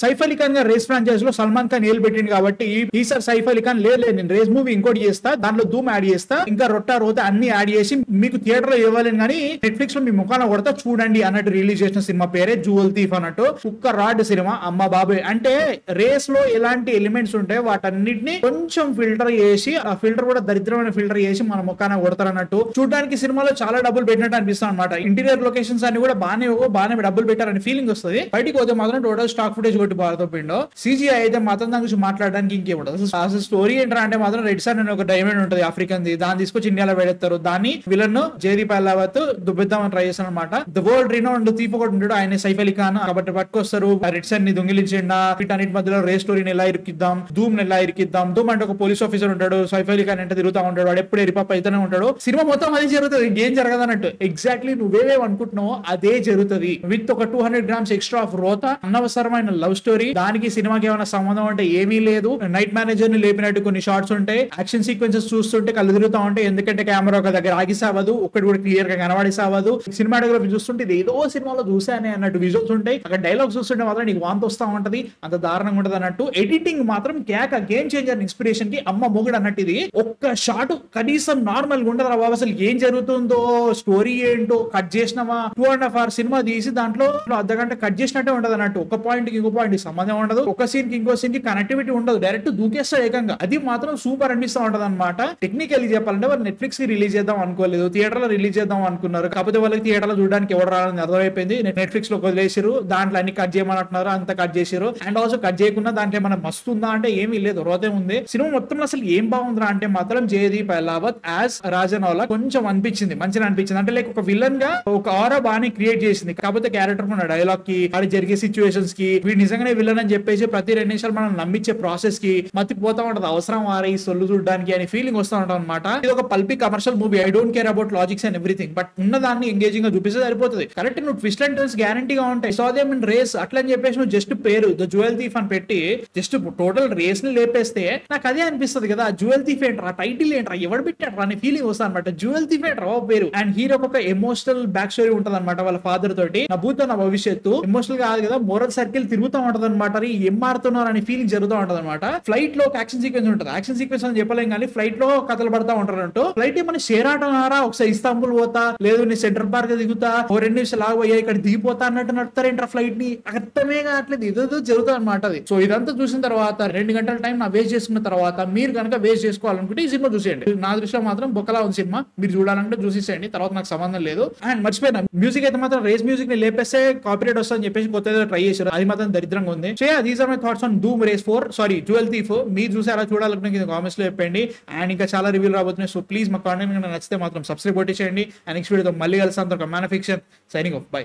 సైఫ్ అలీ ఖాన్ గారు race franchise లో సల్మాన్ ఖాన్ ఏలు పెట్టింది కాబట్టి ఈసారి సైఫ్ అలీ ఖాన్ లేదు నేను రేస్ మూవీ ఇంకోటి చేస్తా, దాంట్లో ధూమ్ యాడ్ చేస్తా, ఇంకా రొట్టా రోత అన్ని యాడ్ చేసి మీకు థియేటర్ లో ఇవ్వాలని కానీ నెట్ఫ్లిక్స్ లో మీ ముఖాన కొడతా చూడండి అన్నట్టు రిలీజ్ చేసిన సినిమా పేరే జ్యువెల్ థీఫ్ అన్నట్టు. కుక్క రాడ్ సినిమా అమ్మ బాబాయ్. అంటే రేస్ లో ఎలాంటి ఎలిమెంట్స్ ఉంటాయి వాటన్నిటిని కొంచెం ఫిల్టర్ చేసి, ఆ ఫిల్టర్ కూడా దరిద్రమైన ఫిల్టర్ చేసి మన ముఖాన కొడతారు అన్నట్టు. చూడడానికి సినిమాలో చాలా డబ్బులు పెట్టినట్టు అనిపిస్తాం అనమాట. ఇంటీరియర్ లొకేషన్స్ అన్ని కూడా బాగానే డబ్బులు పెట్టారని ఫీలింగ్ వస్తుంది. బయటికి పోతే మాత్రం టోటల్ స్టాక్ ఫుటేజ్ కొట్టి బాధతో పిండో. CGI అయితే మాత్రం దాని గురించి మాట్లాడడానికి ఇంకేముండదు. అసలు స్టోరీ ఏంటంటే అంటే మాత్రం రెడ్ సన్ అనే ఒక డైమండ్ ఉంటుంది ఆఫ్రికన్ ది, దాన్ని తీసుకొచ్చి ఇండియాలో పెడతారు. దాన్ని విలన్ జేదీ పహ్లావత్ దుబ్బిద్దామని ట్రై చేస్తాను అనమాట. ద వరల్డ్ రినౌండ్ థీఫ్ ఒకటి ఉంటాడు, ఆయన సైఫ్ అలీ ఖాన్. కాబట్టి పట్టుకొస్తారు, రెడ్ సన్ ని దొంగిలించండా, వీటన్నిటి మధ్యలో రేస్ స్టోరీని ఎలా ఇరికిద్దాం, ధూమ్ ఎలా ఇరికిద్దాం. ధూమ్ అంటే ఒక పోలీస్ ఆఫీసర్ ఉంటాడు, సైఫ్ అలీ ఖాన్ అంటే తిరుగుతా ఉంటాడు, వాడు ఎప్పుడు ఎరిపాప్ అయితేనే ఉంటాడు. సినిమా మొత్తం అదే జరుగుతుంది, ఏం జరగదు అన్నట్టు. ఎగ్జాక్ట్లీ నువ్వేవేవి అనుకుంటున్నావో అదే జరుగుతుంది. విత్ ఒక 200 grams ఎక్స్ట్రా ఆఫ్ రోత, అనవసరమైన లవ్ స్టోరీ. దానికి సినిమాకి ఏమైనా సంబంధం అంటే ఏమీ లేదు. నైట్ మేనేజర్ ని లేపినట్టు కొన్ని షార్ట్స్ ఉంటాయి, యాక్షన్ సీక్వెన్సెస్ చూస్తుంటే కళ్ళు తిరుగుతా ఉంటాయి. ఎందుకంటే కెమెరా ఒక దగ్గర ఆగిసావదు, ఒక్కటి కూడా క్లియర్ గా కనబడిసావదు. సినిమాటోగ్రఫీ చూస్తుంటే ఇది ఏదో సినిమాలో చూసానే అన్నట్టు విజువల్స్ ఉంటాయి. అక్కడ డైలాగ్స్ చూస్తుంటే మాత్రం నీకు వాంతి వస్తా ఉంటది, అంత దారుణంగా ఉంటది అన్నట్టు. ఎడిటింగ్ మాత్రం కేక, గేమ్ చేంజర్ ఇన్స్పిరేషన్ కి అమ్మ మొగుడు అన్నట్టు. ఇది ఒక్క షాట్ కనీసం నార్మల్ గా ఉండదు బాబు. అసలు ఏం జరుగుతుందో, స్టోరీ ఏంటో కట్ చేసినవా. 2.5 hours సినిమా తీసి దాంట్లో అర్ధగంట కట్ చేసినట్టే ఉండదు అన్నట్టు. ఒక పాయింట్ కి ఇంకో పాయింట్ సంబంధం ఉండదు, ఒక సీన్ కి ఇంకో సీన్ కి కనెక్టివిటీ ఉండదు, డైరెక్ట్ దూకేస్తా ఏకంగా. అది మాత్రం సూపర్ అనిపిస్తా ఉంటది అనమాట. టెక్నికల్లీ చెప్పాలంటే వాళ్ళు నెట్ఫ్లిక్స్ కి రిలీజ్ చేద్దాం అనుకోలేదు, థియేటర్ లో రిలీజ్ చేద్దాం అనుకున్నారు. కాకపోతే వాళ్ళకి థియేటర్ లో చూడడానికి ఎవరు రాలని అర్థమైపోయింది. నెట్ఫ్లిక్స్ లో వదిలేసారు, దాంట్లో అన్ని కట్ చేయమని అంత కట్ చేసారు. అండ్ ఆల్సో కట్ చేయకుండా దాంట్లో ఏమైనా మస్తు ఉందా అంటే ఏమీ లేదు, రోతే ఉంది. సినిమా మొత్తం అసలు ఏం బాగుందిరా అంటే మాత్రం జయదీప్ పహ్లావత్ యాజ్ రాజనౌలా కొంచెం అనిపించింది, మంచిగా అనిపించింది. అంటే లైక్ ఒక విలన్ గా ఒక ఆరా బాగానే క్రియేట్ చేసింది. కాకపోతే క్యారెక్టర్ ఉన్న డైలాగ్ కి, అది జరిగే సిచ్యువేషన్స్ కి, వీడు నిజంగానే విలన్ అని చెప్పేసి ప్రతి 2 నిమిషాలు మనం నమ్మించే ప్రాసెస్ కి మతిపోతా ఉంటది. అవసరం వారే ఈ సొల్లు చూడడానికి అని ఫీలింగ్ వస్తూ ఉంటాం అనమాట. ఇది ఒక pulpy commercial movie. I don't care about logics and everything, but ఉన్న దాన్ని ఎంగేజింగ్ గా చూపిస్తే సరిపోతుంది. కరెక్ట్, నువ్వు ట్విస్ట్ అండ్ టర్న్స్ గ్యారంటీగా ఉంటాయి. సో అదే రేస్ అట్లా అని చెప్పేసి నువ్వు జస్ట్ పేరు ద జ్యువెల్ థీఫ్ అని పెట్టి జస్ట్ టోటల్ రేస్ ని లేపేస్తే నాకు అదే అనిపిస్తుంది కదా. జ్యువెల్ థీఫ్ ఏంట్రా, టైటిల్ ఏంట్రా, ఎవడు పెట్టాడు అనే ఫీలింగ్ వస్తుంది అనమాట. జ్యువెల్ థీఫ్ ఏంట్రా పేరు. అండ్ హీరో ఒక ఎమోషనల్ బ్యాక్ స్టోరీ ఉంటది అనమాట. వాళ్ళ ఫాదర్ తోటి నా భూత నా భవిష్యత్తు, ఎమోషనల్ కాదు కదా, మోరల్ సర్కిల్ తిరుగుతూ ఉంటది అనమాట. ఏం మారుతున్నారు అనే ఫీలింగ్ జరుగుతూ ఉంటది అనమాట. ఫ్లైట్ లో ఒక యాక్షన్ సీక్వెన్స్ ఉంటుంది, యాక్షన్ సీక్వెన్స్ అని చెప్పలేం కానీ ఫ్లైట్ లో కథలు పడతా ఉంటారంటూ. ఫ్లైట్ ఏమైనా షేర్ ఆటనారా, ఒకసారి ఇస్తాంబుల్ పోతా, లేదు నేను సెంట్రల్ పార్క్ దిగుతా, ఓ 2 నిమిషాలు ఆగబోయా ఇక్కడ దిగిపోతా అన్నట్టు నడుపుతారేంట్రా ఫ్లైట్ ని. అర్థమే కావట్లేదు, ఏదో జరుగుతుంది అనమాట. అది సో ఇదంతా చూసిన తర్వాత 2 గంటల టైం నా వేస్ట్ చేసుకున్న తర్వాత మీరు కనుక వేస్ట్ చేసుకోవాలనుకుంటే ఈ సినిమా చూసేయండి. నా దృష్టిలో మాత్రం బొక్కలా ఉంది సినిమా. మీరు చూడాలంటే చూసేసేయండి, తర్వాత నాకు సంబంధం లేదు. అండ్ మర్చిపోయినా, మ్యూజిక్ అయితే మాత్రం రేస్ మ్యూజిక్ ని లేపేస్తే కాపీరైట్ వస్తుందని చెప్పేసి కొత్తగా ట్రై చేశారు, అది మాత్రం దరిద్రంగా ఉంది. These are my thoughts on Dhoom Race 4 sorry Jewel Thief. మీరు చూసి అలా చూడాలనుకుంటే కామెంట్స్ లో చెప్పండి. అండ్ ఇంకా చాలా రివ్యూలు రాబోతున్నాయి. సో ప్లీజ్ మా కాంటెంట్ నచ్చితే మాత్రం సబ్స్క్రైబ్ కొట్టేసేయండి. అండ్ నెక్స్ట్ వీడియోతో మళ్ళీ కలిసి man of fiction signing off. By.